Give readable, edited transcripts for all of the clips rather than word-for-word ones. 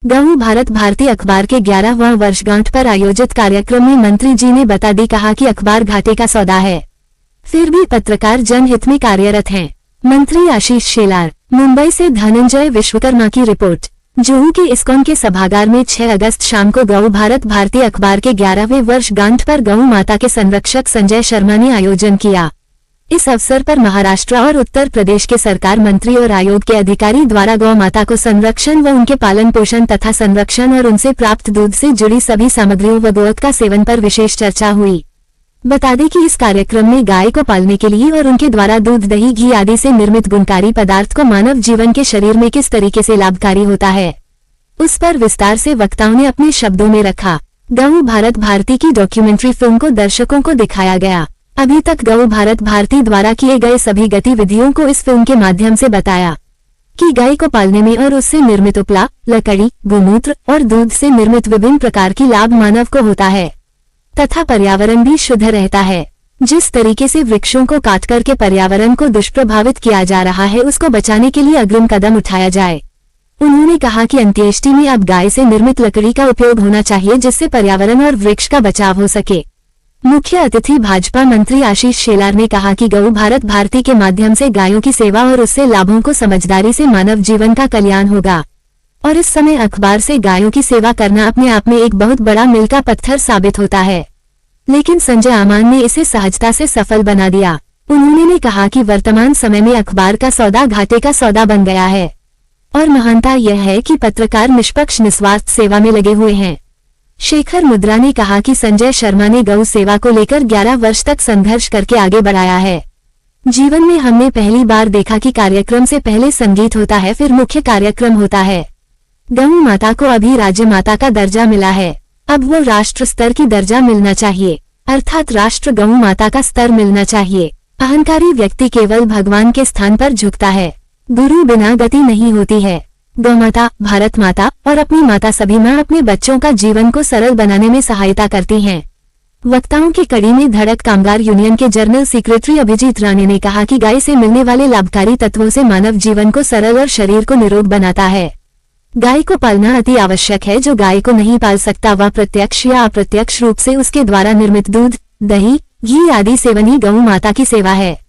गऊ भारत भारती अखबार के 11वां वर्षगांठ पर आयोजित कार्यक्रम में मंत्री जी ने बता दी, कहा कि अखबार घाटे का सौदा है, फिर भी पत्रकार जनहित में कार्यरत हैं। मंत्री आशीष शेलार। मुंबई से धनंजय विश्वकर्मा की रिपोर्ट। जुहू के इस्कॉन के सभागार में 6 अगस्त शाम को गऊ भारत भारती अखबार के 11वें वर्षगांठ पर गऊ माता के संरक्षक संजय शर्मा ने आयोजन किया। इस अवसर पर महाराष्ट्र और उत्तर प्रदेश के सरकार मंत्री और आयोग के अधिकारी द्वारा गौ माता को संरक्षण व उनके पालन पोषण तथा संरक्षण और उनसे प्राप्त दूध से जुड़ी सभी सामग्रियों व गोवध का सेवन पर विशेष चर्चा हुई। बता दें कि इस कार्यक्रम में गाय को पालने के लिए और उनके द्वारा दूध, दही, घी आदि से निर्मित गुणकारी पदार्थ को मानव जीवन के शरीर में किस तरीके से लाभकारी होता है, उस पर विस्तार से वक्ताओं ने अपने शब्दों में रखा। गऊ भारत भारती की डॉक्यूमेंट्री फिल्म को दर्शकों को दिखाया गया। अभी तक गऊ भारत भारती द्वारा किए गए सभी गतिविधियों को इस फिल्म के माध्यम से बताया कि गाय को पालने में और उससे निर्मित उपला, लकड़ी, गोमूत्र और दूध से निर्मित विभिन्न प्रकार की लाभ मानव को होता है तथा पर्यावरण भी शुद्ध रहता है। जिस तरीके से वृक्षों को काट करके पर्यावरण को दुष्प्रभावित किया जा रहा है, उसको बचाने के लिए अग्रिम कदम उठाया जाए। उन्होंने कहा कि अंत्येष्टि में अब गाय से निर्मित लकड़ी का उपयोग होना चाहिए, जिससे पर्यावरण और वृक्ष का बचाव हो सके। मुख्य अतिथि भाजपा मंत्री आशीष शेलार ने कहा कि गऊ भारत भारती के माध्यम से गायों की सेवा और उससे लाभों को समझदारी से मानव जीवन का कल्याण होगा और इस समय अखबार से गायों की सेवा करना अपने आप में एक बहुत बड़ा मील का पत्थर साबित होता है, लेकिन संजय आमान ने इसे सहजता से सफल बना दिया। उन्होंने कहा कि वर्तमान समय में अखबार का सौदा घाटे का सौदा बन गया है और महानता यह है कि पत्रकार निष्पक्ष निस्वार्थ सेवा में लगे हुए हैं। शेखर मुद्रा ने कहा कि संजय शर्मा ने गौ सेवा को लेकर 11 वर्ष तक संघर्ष करके आगे बढ़ाया है। जीवन में हमने पहली बार देखा कि कार्यक्रम से पहले संगीत होता है, फिर मुख्य कार्यक्रम होता है। गौ माता को अभी राज्य माता का दर्जा मिला है, अब वो राष्ट्र स्तर की दर्जा मिलना चाहिए, अर्थात राष्ट्र गौ माता का स्तर मिलना चाहिए। अहंकारी व्यक्ति केवल भगवान के स्थान पर झुकता है, गुरु बिना गति नहीं होती है। गौ माता, भारत माता और अपनी माता सभी माँ अपने बच्चों का जीवन को सरल बनाने में सहायता करती हैं। वक्ताओं की कड़ी में धड़क कामगार यूनियन के जनरल सेक्रेटरी अभिजीत राणे ने कहा कि गाय से मिलने वाले लाभकारी तत्वों से मानव जीवन को सरल और शरीर को निरोग बनाता है। गाय को पालना अति आवश्यक है। जो गाय को नहीं पाल सकता वह प्रत्यक्ष या अप्रत्यक्ष रूप से उसके द्वारा निर्मित दूध, दही, घी आदि सेवन ही गौ माता की सेवा है।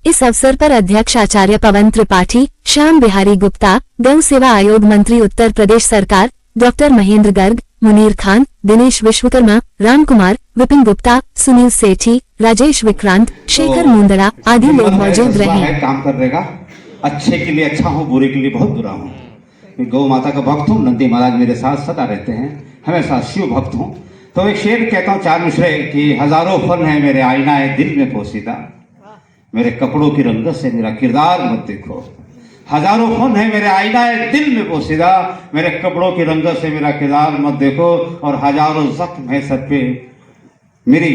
इस अवसर पर अध्यक्ष आचार्य पवन त्रिपाठी, श्याम बिहारी गुप्ता, गौ सेवा आयोग मंत्री उत्तर प्रदेश सरकार, डॉक्टर महेंद्र गर्ग, मुनीर खान, दिनेश विश्वकर्मा, राम कुमार, विपिन गुप्ता, सुनील सेठी, राजेश विक्रांत, शेखर मुंदड़ा आदि लोग मौजूद रहे। काम करने का, अच्छे के लिए अच्छा हूँ, बुरे के लिए बहुत बुरा हूँ। मैं गौ माता का भक्त हूँ। नंदी महाराज मेरे साथ सदा रहते हैं, हमेशा शिव भक्त हूँ। तो एक शेर कहता हूँ 4 मिसरे कि हजारों फन है मेरे आईना है दिल में पोसीदा, मेरे कपड़ों की रंगत से मेरा किरदार मत देखो। हजारों फन है मेरे आईना है दिल में पोसीदा, मेरे कपड़ों की रंगत से मेरा किरदार मत देखो। और हजारों जख्म है सर पे मेरी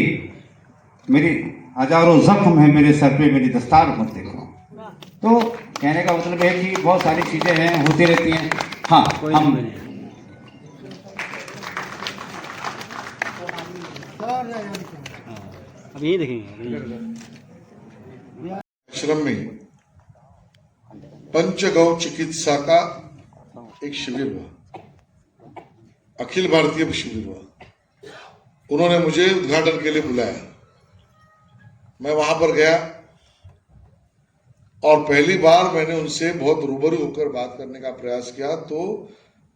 हजारों जख्म है मेरे सर पे, मेरी दस्तार मत देखो। तो कहने का मतलब है कि बहुत सारी चीजें हैं, होती रहती हैं। हाँ, हम अब यही देखेंगे। आश्रम में पंचगौ चिकित्सा का एक शिविर हुआ, अखिल भारतीय शिविर हुआ। उन्होंने मुझे उद्घाटन के लिए बुलाया। मैं वहां पर गया और पहली बार मैंने उनसे बहुत रूबरू होकर बात करने का प्रयास किया। तो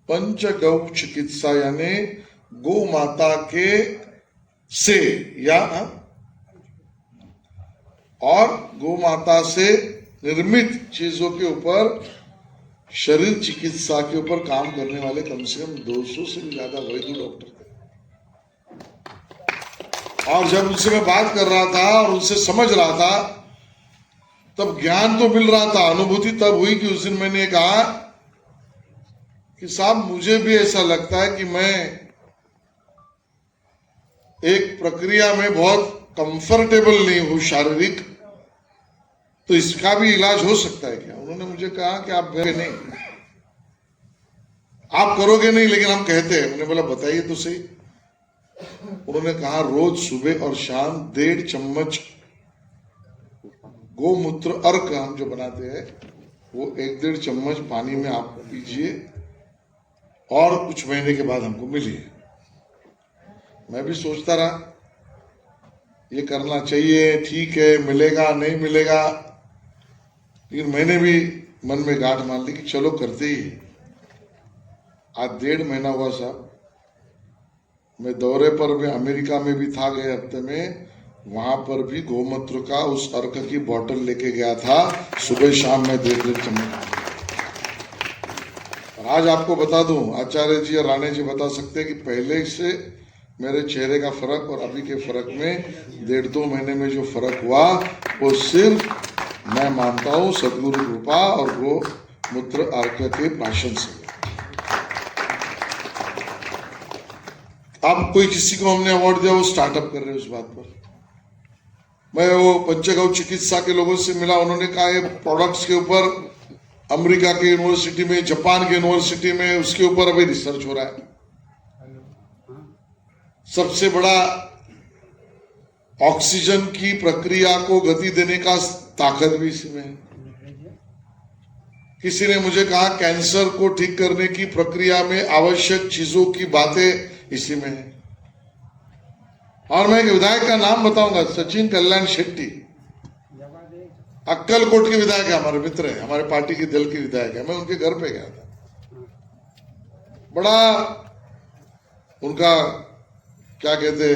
पंचगौ चिकित्सा यानी गौ माता के से या और गौ माता से निर्मित चीजों के ऊपर, शरीर चिकित्सा के ऊपर काम करने वाले कम से कम 200 से भी ज्यादा वैद्य डॉक्टर थे। और जब उनसे मैं बात कर रहा था और उनसे समझ रहा था, तब ज्ञान तो मिल रहा था, अनुभूति तब हुई कि उस दिन मैंने कहा कि साहब मुझे भी ऐसा लगता है कि मैं एक प्रक्रिया में बहुत कंफर्टेबल नहीं हूं शारीरिक, तो इसका भी इलाज हो सकता है क्या? उन्होंने मुझे कहा कि आप नहीं, आप करोगे नहीं, लेकिन हम कहते हैं। मैंने बोला बताइए तो सही। उन्होंने कहा रोज सुबह और शाम 1.5 चम्मच गोमूत्र अर्क हम जो बनाते हैं वो 1-1.5 चम्मच पानी में आप पीजिए और कुछ महीने के बाद हमको मिली है। मैं भी सोचता रहा ये करना चाहिए, ठीक है, मिलेगा नहीं मिलेगा, लेकिन मैंने भी मन में गांठ मान ली कि चलो करते ही। आज 1.5 महीना हुआ साहब, मैं दौरे पर मैं अमेरिका में भी था गए हफ्ते में, वहां पर भी गोमूत्र का उस अर्क की बोतल लेके गया था, सुबह शाम मैं देख चमक। और आज आपको बता दूं, आचार्य जी और राणे जी बता सकते हैं कि पहले से मेरे चेहरे का फर्क और अभी के फर्क में 1.5-2 महीने में जो फर्क हुआ वो सिर्फ मैं मानता हूं सदगुरु कृपा और गोमूत्र अर्क के भाषण से। अब कोई किसी को हमने अवार्ड दिया, वो स्टार्टअप कर रहे हैं उस बात पर। मैं वो पंचगव्य चिकित्सा के लोगों से मिला, उन्होंने कहा ये प्रोडक्ट्स के ऊपर अमेरिका के यूनिवर्सिटी में, जापान के यूनिवर्सिटी में उसके ऊपर अभी रिसर्च हो रहा है। सबसे बड़ा ऑक्सीजन की प्रक्रिया को गति देने का ताकत भी इसी में है। किसी ने मुझे कहा कैंसर को ठीक करने की प्रक्रिया में आवश्यक चीजों की बातें इसी में है। और मैं एक विधायक का नाम बताऊंगा, सचिन कल्याण शेट्टी, अक्कलकोट के विधायक है, हमारे मित्र है, हमारे पार्टी के दल के विधायक है। मैं उनके घर पे गया था, बड़ा उनका क्या कहते